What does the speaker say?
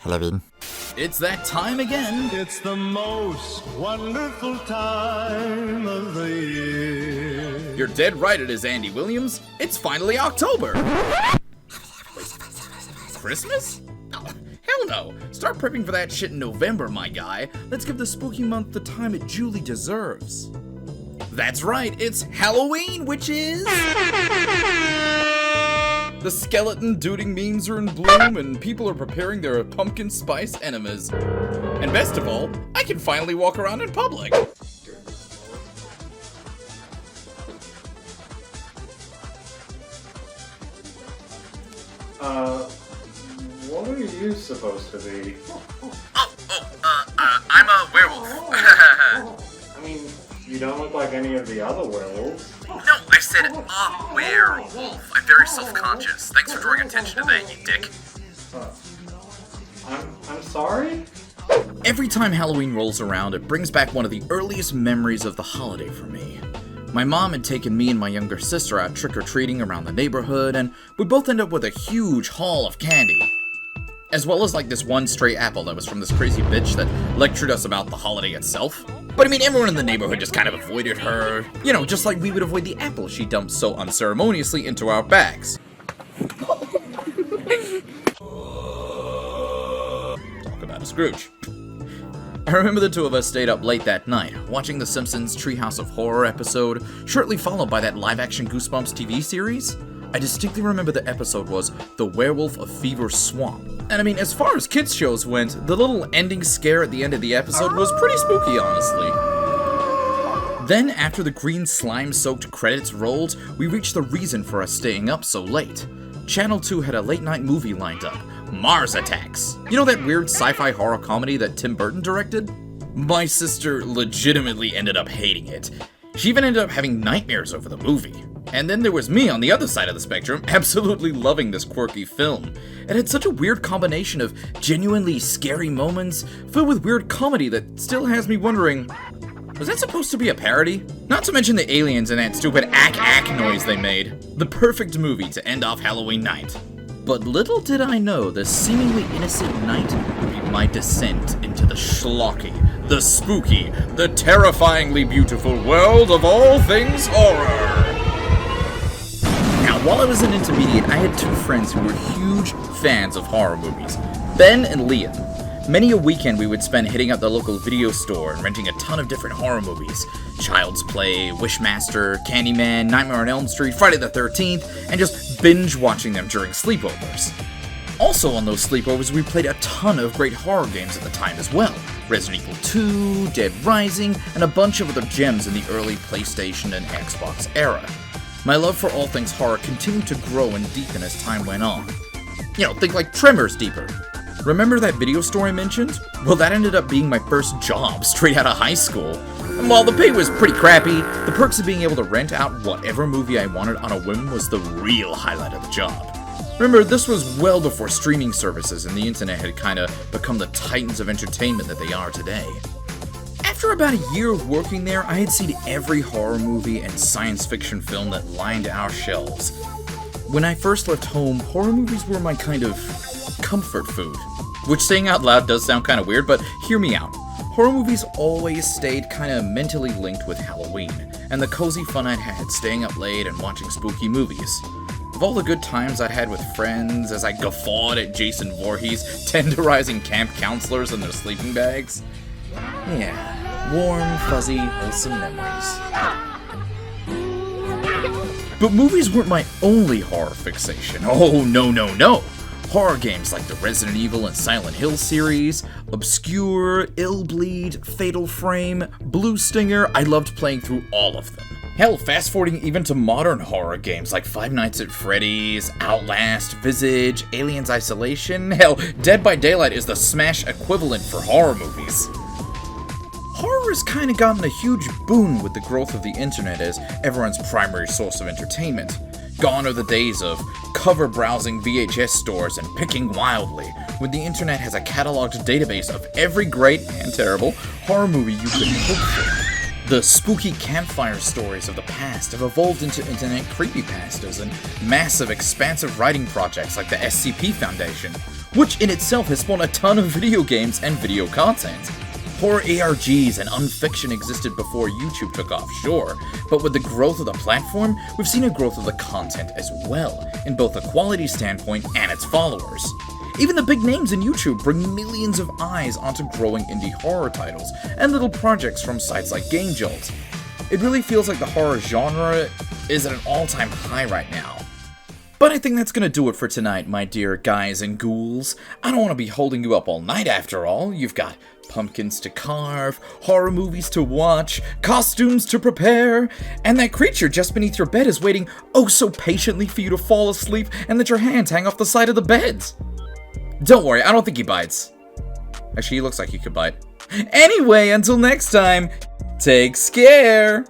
Halloween. It's that time again. It's the most wonderful time of the year. You're dead right, it is Andy Williams. It's finally October. Christmas? Oh, hell no. Start prepping for that shit in November, my guy. Let's give the spooky month the time it duly deserves. That's right, it's Halloween, witches! The skeleton duding memes are in bloom, and people are preparing their pumpkin spice enemas. And best of all, I can finally walk around in public. What are you supposed to be? I'm a werewolf. I mean, you don't look like any of the other werewolves. No, I said a werewolf. I'm very self-conscious. Thanks for drawing attention to that, you dick. I'm sorry? Every time Halloween rolls around, it brings back one of the earliest memories of the holiday for me. My mom had taken me and my younger sister out trick-or-treating around the neighborhood, and we both ended up with a huge haul of candy. As well as like this one stray apple that was from this crazy bitch that lectured us about the holiday itself. But I mean, everyone in the neighborhood just kind of avoided her. You know, just like we would avoid the apple she dumped so unceremoniously into our bags. Talk about a Scrooge. I remember the two of us stayed up late that night, watching the Simpsons Treehouse of Horror episode, shortly followed by that live-action Goosebumps TV series. I distinctly remember the episode was The Werewolf of Fever Swamp. And I mean, as far as kids shows went, the little ending scare at the end of the episode was pretty spooky, honestly. Then, after the green slime-soaked credits rolled, we reached the reason for us staying up so late. Channel 2 had a late-night movie lined up, Mars Attacks. You know that weird sci-fi horror comedy that Tim Burton directed? My sister legitimately ended up hating it. She even ended up having nightmares over the movie. And then there was me on the other side of the spectrum, absolutely loving this quirky film. It had such a weird combination of genuinely scary moments, filled with weird comedy that still has me wondering, was that supposed to be a parody? Not to mention the aliens and that stupid ack noise they made. The perfect movie to end off Halloween night. But little did I know the seemingly innocent night would be my descent into the schlocky, the spooky, the terrifyingly beautiful world of all things horror. Now, while I was an intermediate, I had two friends who were huge fans of horror movies, Ben and Liam. Many a weekend we would spend hitting up the local video store and renting a ton of different horror movies. Child's Play, Wishmaster, Candyman, Nightmare on Elm Street, Friday the 13th, and just binge watching them during sleepovers. Also on those sleepovers, we played a ton of great horror games at the time as well. Resident Evil 2, Dead Rising, and a bunch of other gems in the early PlayStation and Xbox era. My love for all things horror continued to grow and deepen as time went on. You know, think like Tremors deeper. Remember that video store I mentioned? Well, that ended up being my first job straight out of high school. And while the pay was pretty crappy, the perks of being able to rent out whatever movie I wanted on a whim was the real highlight of the job. Remember, this was well before streaming services and the internet had kinda become the titans of entertainment that they are today. After about a year of working there, I had seen every horror movie and science fiction film that lined our shelves. When I first left home, horror movies were my kind of comfort food. Which, saying out loud, does sound kind of weird, but hear me out. Horror movies always stayed kind of mentally linked with Halloween, and the cozy fun I'd had staying up late and watching spooky movies. Of all the good times I'd had with friends as I guffawed at Jason Voorhees tenderizing camp counselors in their sleeping bags. Yeah, warm, fuzzy, wholesome memories. But movies weren't my only horror fixation. Oh, no. Horror games like the Resident Evil and Silent Hill series, Obscure, Illbleed, Fatal Frame, Blue Stinger, I loved playing through all of them. Hell, fast-forwarding even to modern horror games like Five Nights at Freddy's, Outlast, Visage, Aliens Isolation, hell, Dead by Daylight is the Smash equivalent for horror movies. Horror has kinda gotten a huge boon with the growth of the internet as everyone's primary source of entertainment. Gone are the days of cover browsing VHS stores and picking wildly, when the internet has a cataloged database of every great and terrible horror movie you could hope for. The spooky campfire stories of the past have evolved into internet creepypastas and massive expansive writing projects like the SCP Foundation, which in itself has spawned a ton of video games and video content. Horror ARGs and unfiction existed before YouTube took off, sure, but with the growth of the platform, we've seen a growth of the content as well, in both a quality standpoint and its followers. Even the big names in YouTube bring millions of eyes onto growing indie horror titles and little projects from sites like GameJolt. It really feels like the horror genre is at an all-time high right now. But I think that's gonna do it for tonight, my dear guys and ghouls. I don't want to be holding you up all night after all. You've got pumpkins to carve, horror movies to watch, costumes to prepare, and that creature just beneath your bed is waiting oh so patiently for you to fall asleep and let your hands hang off the side of the bed. Don't worry, I don't think he bites. Actually, he looks like he could bite. Anyway, until next time, take care!